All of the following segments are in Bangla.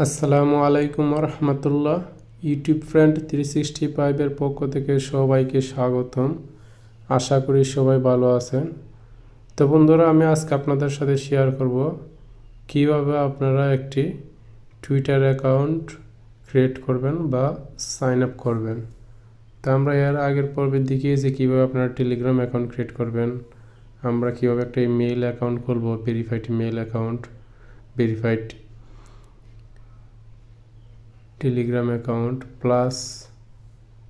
আসসালামু আলাইকুম রহমতুল্লাহ। ইউটিউব ফ্রেন্ড 365 পক্ষ থেকে সবাইকে স্বাগতম। আশা করি সবাই ভালো আছেন। তো বন্ধুরা, আমি আজকে আপনাদের সাথে শেয়ার করব কিভাবে আপনারা একটি টুইটার অ্যাকাউন্ট ক্রিয়েট করবেন বা সাইন আপ করবেন। তো আমরা এর আগের পর্বে দেখিয়েছি কীভাবে আপনারা টেলিগ্রাম অ্যাকাউন্ট ক্রিয়েট করবেন, আমরা কীভাবে একটা মেইল অ্যাকাউন্ট খুলব, verified mail account, verified Telegram account plus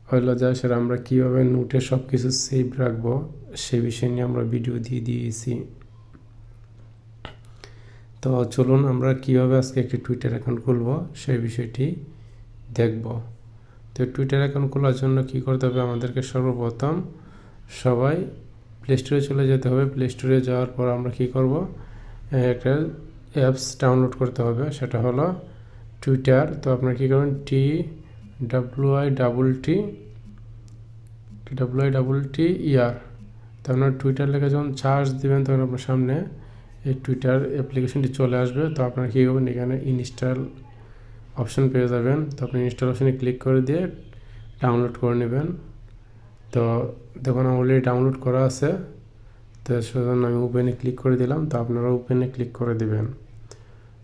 হইলো যা সেটা আমরা কীভাবে নোটে সব কিছু সেভ রাখবো সে বিষয় নিয়ে আমরা ভিডিও দিয়ে দিয়েছি। তো চলুন আমরা কীভাবে আজকে একটি টুইটার অ্যাকাউন্ট খুলবো সেই বিষয়টি দেখব। তো টুইটার অ্যাকাউন্ট খোলার জন্য কী করতে হবে, আমাদেরকে সর্বপ্রথম সবাই প্লে স্টোরে চলে যেতে হবে। প্লে স্টোরে যাওয়ার পর আমরা কী করব, একটা অ্যাপস ডাউনলোড করতে হবে, সেটা হলো টুইটার। তো আপনারা কী করবেন, TWITTER। তো আপনার টুইটার লেখা যখন সার্চ দেবেন তখন আপনার সামনে এই টুইটার অ্যাপ্লিকেশনটি চলে আসবে। তো আপনারা কী করবেন, এখানে ইনস্টল অপশন পেয়ে যাবেন। তো আপনি ইনস্টল অপশনে ক্লিক করে দিয়ে ডাউনলোড করে নেবেন। তো দেখুন অলরেডি ডাউনলোড করা আছে। তো সেজন্য আমি ওপেনে ক্লিক করে দিলাম। তো আপনারা ওপেনে ক্লিক করে দেবেন।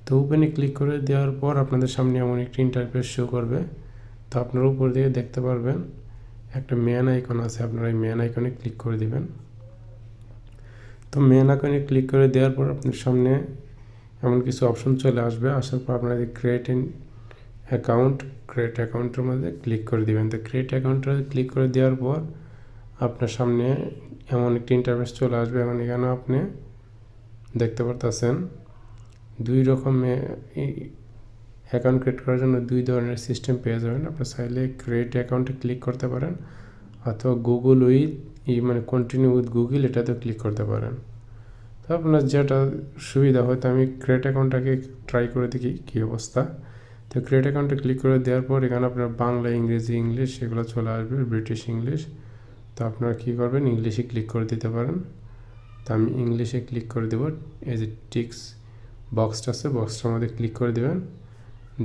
তো ওপেনে ক্লিক করে দেওয়ার পর আপনাদের সামনে এমন একটি ইন্টারফেস শো করবে। তো আপনারা উপর দিকে দেখতে পারবেন একটা মেন আইকন আছে, আপনারা এই মেন আইকনে ক্লিক করে দিবেন। তো মেন আইকনে ক্লিক করে দেওয়ার পর আপনার সামনে এমন কিছু অপশন চলে আসবে। আসার পর আপনারা ক্রিয়েট অ্যাকাউন্টের মধ্যে ক্লিক করে দিবেন। তো ক্রিয়েট অ্যাকাউন্টে ক্লিক করে দেওয়ার পর আপনার সামনে এমন একটি ইন্টারফেস চলে আসবে। এখন এখানে আপনি দেখতে পারতেছেন দুই রকমের অ্যাকাউন্ট ক্রিয়েট করার জন্য দুই ধরনের সিস্টেম পেয়ে যাবেন। আপনি চাইলে ক্রিয়েট অ্যাকাউন্টে ক্লিক করতে পারেন অথবা গুগল কন্টিনিউ উইথ গুগল এটাতে ক্লিক করতে পারেন। তো আপনার যেটা সুবিধা হয়। তো আমি ক্রিয়েট অ্যাকাউন্টটাকে ট্রাই করে দেখি কী অবস্থা। তো ক্রিয়েট অ্যাকাউন্টে ক্লিক করে দেওয়ার পর এখানে আপনার বাংলা, ইংরেজি, ইংলিশ এগুলো চলে আসবে, ব্রিটিশ ইংলিশ। তো আপনারা কী করবেন, ইংলিশে ক্লিক করে দিতে পারেন। তো আমি ইংলিশে ক্লিক করে দেবো। এই যে টিক্স বক্সটা আছে, বক্সটার মধ্যে ক্লিক করে দেবেন।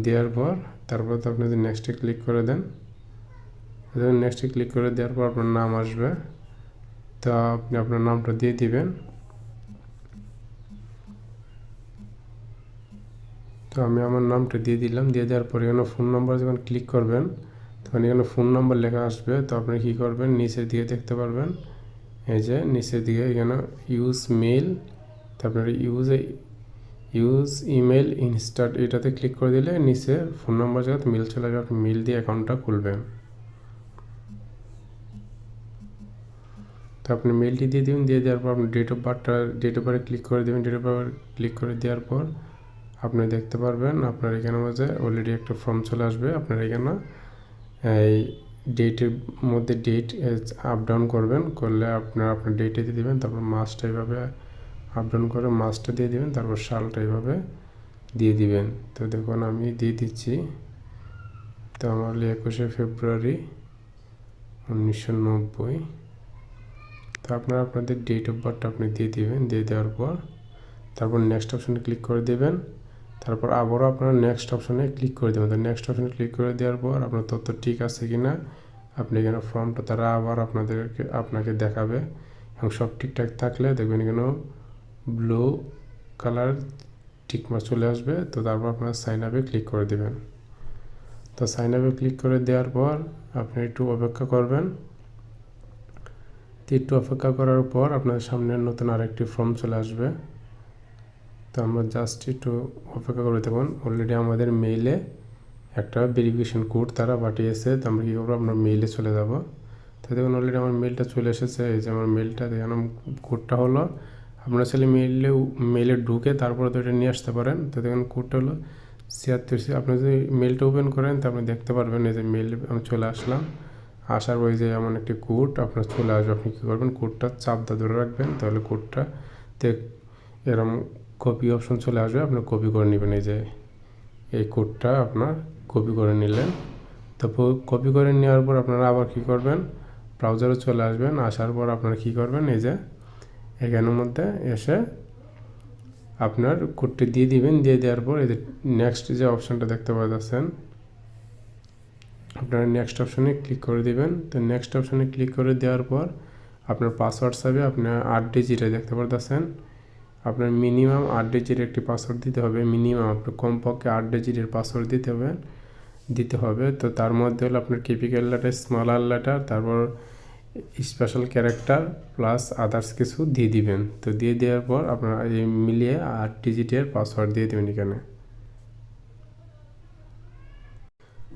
দেওয়ার পর তারপর তো আপনি যদি নেক্সটে ক্লিক করে দেন, নেক্সটে ক্লিক করে দেওয়ার পর আপনার নাম আসবে। তো আপনি আপনার নামটা দিয়ে দিবেন। তো আমি আমার নামটা দিয়ে দিলাম। দিয়ে দেওয়ার পর এখানে ফোন নাম্বার যখন ক্লিক করবেন তখন এখানে ফোন নাম্বার লেখা আসবে। তো আপনি কী করবেন, নিচের দিকে দেখতে পারবেন এই যে নিচের দিকে এখানে ইউজ মেইল। তো আপনার ইউজ ইমেল ইনস্টার্ট এটাতে ক্লিক করে দিলে নিচে ফোন নাম্বার জায়গাতে মেল চলে যাবে। আপনি মেল দিয়ে অ্যাকাউন্টটা খুলবেন। তো আপনি মেলটি দিয়ে দেবেন। দিয়ে দেওয়ার পর আপনি ডেট অফ বার্থে ক্লিক করে দেবেন। ডেট অফ বার্থ ক্লিক করে দেওয়ার পর আপনি দেখতে পারবেন আপনার এখানে মাঝে অলরেডি একটা ফর্ম চলে আসবে। আপনার এখানে এই ডেটের মধ্যে ডেট আপ ডাউন করলে আপনার ডেটে দিয়ে দেবেন। তারপর মাসটা এইভাবে আপ ডাউন করে মাসটা দিয়ে দেবেন। তারপর সালটা এইভাবে দিয়ে দিবেন। তো দেখুন আমি দিয়ে দিচ্ছি। তো আমার 21শে ফেব্রুয়ারি 1990। তো আপনারা আপনাদের ডেট অফ বার্থটা আপনি দিয়ে দিবেন। দিয়ে দেওয়ার পর তারপর নেক্সট অপশনে ক্লিক করে দেবেন। তারপর আবারও আপনারা নেক্সট অপশনে ক্লিক করে দেবেন। তো নেক্সট অপশনে ক্লিক করে দেওয়ার পর আপনার তথ্য ঠিক আছে কি না আপনি এখানে ফর্মটা তারা আবার আপনাকে দেখাবে এবং সব ঠিকঠাক থাকলে দেখবেন এখানে ব্লু কালার টিকমার্ক চলে আসবে। তো তারপর আপনারা সাইন আপে ক্লিক করে দেবেন। তো সাইন আপে ক্লিক করে দেওয়ার পর আপনি একটু অপেক্ষা করবেন। তো একটু অপেক্ষা করার পর আপনাদের সামনে নতুন আরেকটি ফর্ম চলে আসবে। তো আমরা জাস্ট একটু অপেক্ষা করে দেখুন অলরেডি আমাদের মেইলে একটা ভেরিফিকেশন কোড তারা পাঠিয়েছে। তো আমরা কী করবো, আপনার মেইলে চলে যাব। তো দেখুন অলরেডি আমার মেইলটা চলে এসেছে। এই যে আমার মেইলটা দেখুন কোডটা হলো, আপনারা চাইলে মেইলে ঢুকে তারপরে তো এটা নিয়ে আসতে পারেন। তো দেখুন কোডটা হলো 76। আপনি যদি মেইলটা ওপেন করেন তো আপনি দেখতে পারবেন এই যে মেইল আমি চলে আসলাম। আসার পর যে এমন একটি কোড আপনার চলে আসবে। আপনি কী করবেন, কোডটা চাপ ধরে রাখবেন, তাহলে কোডটা এরকম কপি অপশন চলে আসবে। আপনি কপি করে নেবেন। এই যে এই কোডটা আপনার কপি করে নিলেন। তো কপি করে নেওয়ার পর আপনারা আবার কী করবেন, ব্রাউজারে চলে আসবেন। আসার পর আপনারা কী করবেন, এই যে এখানের মধ্যে এসে আপনার কোডটি দিয়ে দিবেন। দিয়ে দেওয়ার পর এদের নেক্সট যে অপশানটা দেখতে পাচ্ছেন, আপনারা নেক্সট অপশানে ক্লিক করে দিবেন। তো নেক্সট অপশানে ক্লিক করে দেওয়ার পর আপনার পাসওয়ার্ড চাইবে। আপনার 8 ডিজিটে দেখতে পাচ্ছেন, আপনার মিনিমাম 8 ডিজিটের একটি পাসওয়ার্ড দিতে হবে। মিনিমাম আপনার কমপক্ষে 8 ডিজিটের পাসওয়ার্ড দিতে হবে। তো তার মধ্যে হলো আপনার ক্যাপিটাল লেটার, স্মলার লেটার, তারপর স্পেশাল ক্যারেক্টার প্লাস আদার্স কিছু দিয়ে দিবেন। তো দিয়ে দেওয়ার পর আপনারা এই মিলিয়ে 8 ডিজিটের পাসওয়ার্ড দিয়ে দেবেন এখানে।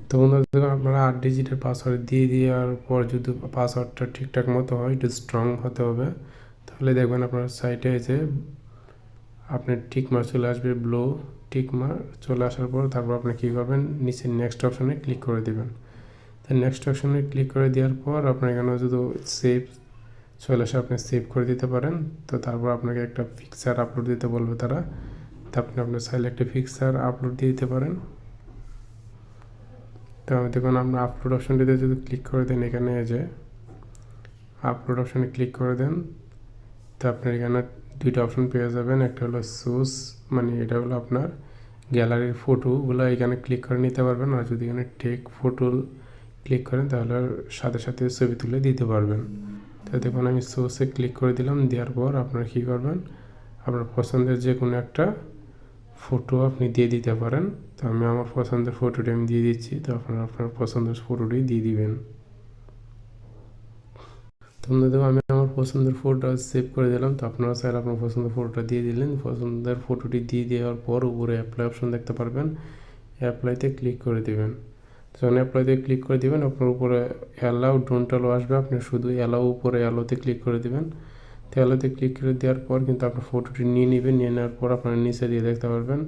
তো বন্ধুরা, আপনারা 8 ডিজিটের পাসওয়ার্ড দিয়ে দেওয়ার পর যদি পাসওয়ার্ডটা ঠিকঠাক মতো হয়, একটু স্ট্রং হতে হবে, তাহলে দেখবেন আপনার সাইটে যে আপনার টিকমার্ক চলে আসবে, ব্লু টিকমার্ক চলে আসার পর তারপর আপনি কী করবেন, নিচে নেক্সট অপশানে ক্লিক করে দেবেন। তো নেক্সট অপশানে ক্লিক করে দেওয়ার পর আপনার এখানে যদি সেভ চলে আসে, আপনি সেভ করে দিতে পারেন। তো তারপর আপনাকে একটা পিকচার আপলোড দিতে বলবে তারা, তো আপনি আপনার চাইলে একটা পিকচার আপলোড দিয়ে দিতে পারেন। তো দেখুন আপনার আপলোড অপশানটিতে যদি ক্লিক করে দেন, এখানে যে আপলোড অপশানে ক্লিক করে দেন, তো আপনার এখানে দুইটা অপশন পেয়ে যাবেন। একটা হলো সুস, মানে এটা হলো আপনার গ্যালারির ফটোগুলো এখানে ক্লিক করে নিতে পারবেন। আর যদি এখানে টেক ফটো ক্লিক করেন তাহলে সাথে সাথে ছবি তুলে দিতে পারবেন। তো দেখুন আমি সোসে ক্লিক করে দিলাম। দেওয়ার পর আপনারা কী করবেন, আপনার পছন্দের যে কোনো একটা ফটো আপনি দিয়ে দিতে পারেন। তো আমি আমার পছন্দের ফটোটি আমি দিয়ে দিচ্ছি। তো আপনারা আপনার পছন্দের ফটোটি দিয়ে দিবেন। তো দেখো আমি আমার পছন্দের ফটোটা সেভ করে দিলাম। তো আপনারা চাইলে আপনার পছন্দের ফটোটা দিয়ে দিলেন। পছন্দের ফটোটি দিয়ে দেওয়ার পর উপরে অ্যাপ্লাই অপশন দেখতে পারবেন, অ্যাপ্লাইতে ক্লিক করে দেবেন। যখন অ্যাপ্লাইতে ক্লিক করে দেবেন, আপনার উপরে অ্যালাউ ডোন্ট অ্যালাউ আসবে, আপনি শুধু অ্যালাউ উপরে অ্যালাউতে ক্লিক করে দেবেন। তো অ্যালাউতে ক্লিক করে দেওয়ার পর কিন্তু আপনার ফটোটি নিয়ে নেবেন। নিয়ে নেওয়ার পর আপনার নিচে দিয়ে দেখতে পারবেন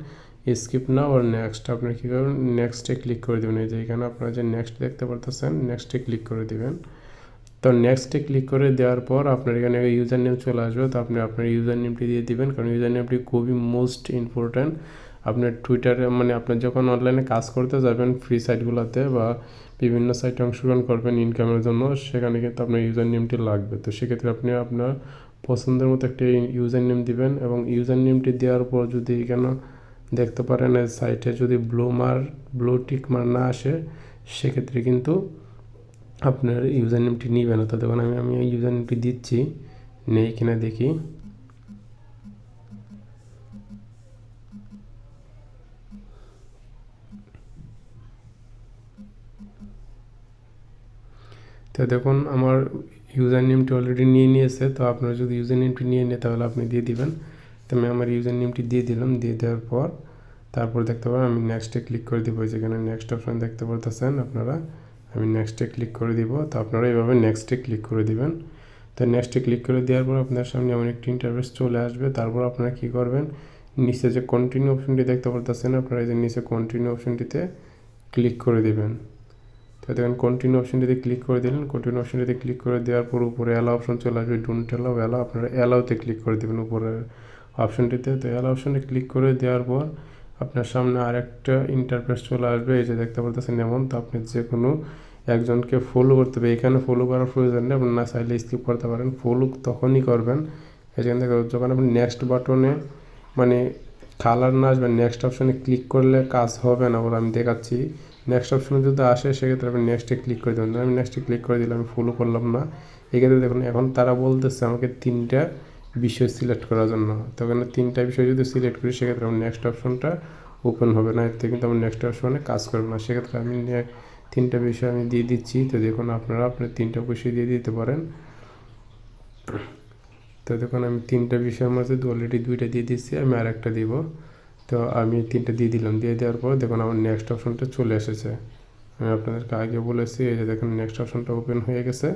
স্কিপ নাও আর নেক্সট। আপনি কী করবেন, নেক্সটে ক্লিক করে দেবেন। এই যে এখানে আপনারা যে নেক্সট দেখতে পারতেছেন, নেক্সটে ক্লিক করে দেবেন। তো নেক্সটে ক্লিক করে দেওয়ার পর আপনার এখানে ইউজার নেম চলে আসবে। তো আপনি আপনার ইউজার নেমটি দিয়ে দিবেন, কারণ ইউজার নেমটি খুবই মোস্ট ইম্পর্ট্যান্ট। আপনার টুইটারে মানে আপনার যখন অনলাইনে কাজ করতে যাবেন ফ্রি সাইটগুলোতে বা বিভিন্ন সাইটে অংশগ্রহণ করবেন ইনকামের জন্য, সেখানে কিন্তু আপনার ইউজার নেমটি লাগবে। তো সেক্ষেত্রে আপনি আপনার পছন্দের মতো একটা ইউজার নেম দিবেন। এবং ইউজার নেমটি দেওয়ার পর যদি এখানে দেখতে পারেন সাইটে যদি ব্লু টিক মার না আসে, সেক্ষেত্রে কিন্তু আপনার ইউজার নেমটি নিবে না। তো দেখুন আমি ইউজার নেমটি দিচ্ছি, নেই কিনা দেখি। তো দেখুন আমার ইউজার নেমটি অলরেডি নিয়ে নিয়েছে। তো আপনারা যদি ইউজার নেমটি নিয়ে নেয় তাহলে আপনি দিয়ে দিবেন। তো আমি আমার ইউজার নেমটি দিয়ে দিলাম। দিয়ে দেওয়ার পর তারপর দেখতে পাবেন আমি নেক্সটে ক্লিক করে দিব। যেখানে নেক্সট অপশন দেখতে পারতেছেন আপনারা, আমি নেক্সটে ক্লিক করে দিব। তো আপনারা এইভাবে নেক্সটে ক্লিক করে দিবেন। তো নেক্সটে ক্লিক করে দেওয়ার পর আপনার সামনে এমন একটি ইন্টারফেস চলে আসবে। তারপর আপনারা কী করবেন, নিচে যে কন্টিনিউ অপশনটি দেখতে পারতেছেন, আপনারা এই যে নিচে কন্টিনিউ অপশনটিতে ক্লিক করে দেবেন। তো দেখেন কন্টিনিউ অপশনটিতে ক্লিক করে দিলেন। কন্টিনিউ অপশনটিতে ক্লিক করে দেওয়ার পর উপরে অ্যালাউ অপশন চলে আসবে, ডোন্ট অ্যালাউ। আপনারা অ্যালাউতে ক্লিক করে দেবেন উপরের অপশনটিতে। তো অ্যালাউ অপশনে ক্লিক করে দেওয়ার পর আপনার সামনে আরেকটা ইন্টারফেস চলে আসবে। এই যে দেখতে পারতেছেন এমন। তো আপনি যে কোনো একজনকে ফলো করতে হবে, এখানে ফলো করার প্রয়োজন নেই, আপনার না চাইলে স্কিপ করতে পারেন। ফলো তখনই করবেন এখান থেকে যখন আপনি নেক্সট বাটনে মানে কালার না আসবে, নেক্সট অপশনে ক্লিক করলে কাজ হবে না বলে আমি দেখাচ্ছি। নেক্সট অপশনে যদি আসে সেক্ষেত্রে আপনি নেক্সটে ক্লিক করে দেবেন। আমি নেক্সটে ক্লিক করে দিলাম, আমি ফলো করলাম না। এক্ষেত্রে দেখুন এখন তারা বলতেছে আমাকে 3টা বিষয় সিলেক্ট করার জন্য। তো ওখানে 3টা বিষয় যদি সিলেক্ট করি সেক্ষেত্রে আমার নেক্সট অপশনটা ওপেন হবে না, এতে কিন্তু আমার নেক্সট অপশনে কাজ করবে না। সেক্ষেত্রে আমি 3টা বিষয় আমি দিয়ে দিচ্ছি। তো দেখুন আপনারা আপনার 3টা বিষয় দিয়ে দিতে পারেন। তো দেখুন আমি 3টা বিষয়ের মধ্যে অলরেডি 2টা দিয়ে দিচ্ছি, আমি আরেকটা দিব। তো আমি 3টা দিয়ে দিলাম। দিয়ে দেওয়ার পর দেখুন আমার নেক্সট অপশনটা চলে এসেছে। আমি আপনাদেরকে আগে বলেছি, এই যে দেখুন নেক্সট অপশনটা ওপেন হয়ে গেছে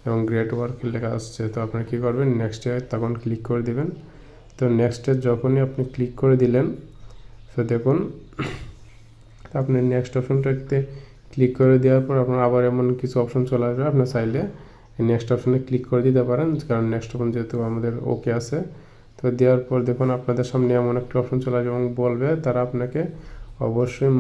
এবং গ্রেট ওয়ার্ক লেখা আসছে। তো আপনারা কী করবেন, নেক্সটে তখন ক্লিক করে দেবেন। তো নেক্সটে যখনই আপনি ক্লিক করে দিলেন, তো দেখুন আপনি নেক্সট অপশনটাতে ক্লিক করে দেওয়ার পর আপনার আবার এমন কিছু অপশন চলে আসবে। আপনার চাইলে নেক্সট অপশনে ক্লিক করে দিতে পারেন, কারণ নেক্সট অপশন যেহেতু আমাদের ওকে আছে। তো দেওয়ার পর দেখুন আপনাদের সামনে এমন একটা অপশন চলে আসবে এবং বলবে তারা আপনাকে অবশ্যই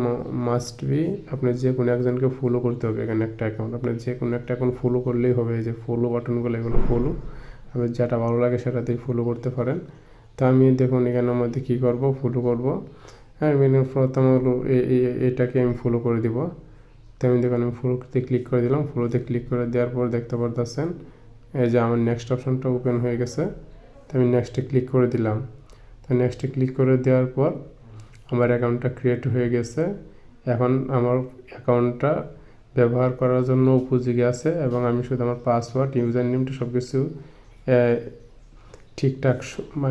মাস্ট বি আপনি যে কোনো একজনকে ফলো করতে হবে। এখানে একটা অ্যাকাউন্ট আপনি যে কোনো একটা অ্যাকাউন্ট ফলো করলেই হবে। এই যে ফলো বাটনগুলো, এগুলো ফলো, আপনার যেটা ভালো লাগে সেটাতেই ফলো করতে পারেন। তো আমি দেখুন এখানের মধ্যে কী করব, ফলো করব। হ্যাঁ, প্রথম হলো এটাকে আমি ফলো করে দিব। তো আমি দেখুন আমি ফলোতে ক্লিক করে দিলাম। ফলোতে ক্লিক করে দেওয়ার পর দেখতে পারতেছেন এই যে আমার নেক্সট অপশনটা ওপেন হয়ে গেছে। তো আমি নেক্সটে ক্লিক করে দিলাম। তো নেক্সটে ক্লিক করে দেওয়ার পর আমার অ্যাকাউন্টটা ক্রিয়েট হয়ে গেছে। এখন আমার অ্যাকাউন্টটা ব্যবহার করার জন্য উপযোগী আছে এবং আমি শুধু আমার পাসওয়ার্ড, ইউজার নেমটা সব কিছু ঠিকঠাক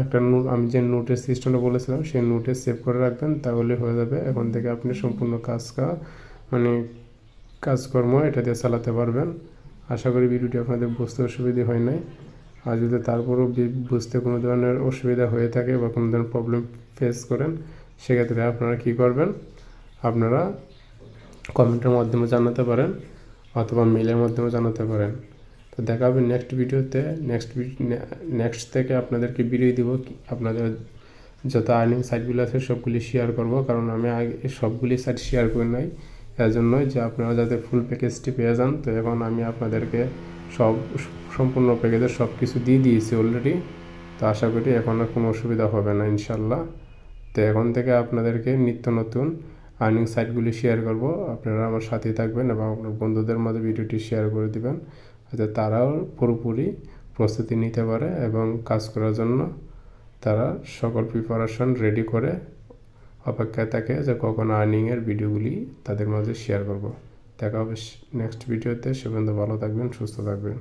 একটা আমি যে নোটের সিস্টেমটা বলেছিলাম সেই নোটে সেভ করে রাখবেন, তাহলে হয়ে যাবে। এখন থেকে আপনি সম্পূর্ণ মানে কাজকর্ম এটা দিয়ে চালাতে পারবেন। আশা করি ভিডিওটি আপনাদের বুঝতে অসুবিধা হয় নাই। আর যদি তারপরেও বুঝতে কোনো ধরনের অসুবিধা হয়ে থাকে বা কোনো ধরনের প্রবলেম ফেস করেন, সেক্ষেত্রে আপনারা কী করবেন, আপনারা কমেন্টের মাধ্যমে জানাতে পারেন অথবা মেলের মাধ্যমে জানাতে পারেন। তো দেখা হবে নেক্সট ভিডিওতে। নেক্সট থেকে আপনাদেরকে ভিডিও দিব, আপনাদের যত আর্নিং সাইটগুলো আছে সবগুলি শেয়ার করব, কারণ আমি আগে সবগুলি সাইট শেয়ার করে নাই এর জন্যই যে আপনারা যাতে ফুল প্যাকেজটি পেয়ে যান। তো এখন আমি আপনাদেরকে সম্পূর্ণ প্যাকেজের সব কিছু দিয়ে দিয়েছি অলরেডি। তো আশা করি এখন আর কোনো অসুবিধা হবে না ইনশাল্লাহ। তো এখন থেকে আপনাদেরকে নিত্য নতুন আর্নিং সাইটগুলি শেয়ার করব। আপনারা আমার সাথেই থাকবেন এবং আপনার বন্ধুদের মাঝে ভিডিওটি শেয়ার করে দিবেন, যাতে তারাও পুরোপুরি প্রস্তুতি নিতে পারে এবং কাজ করার জন্য তারা সকল প্রিপারেশন রেডি করে অপেক্ষায় থাকে যে কখন আর্নিংয়ের ভিডিওগুলি তাদের মাঝে শেয়ার করব। দেখা হবে নেক্সট ভিডিওতে। সে পর্যন্ত ভালো থাকবেন, সুস্থ থাকবেন।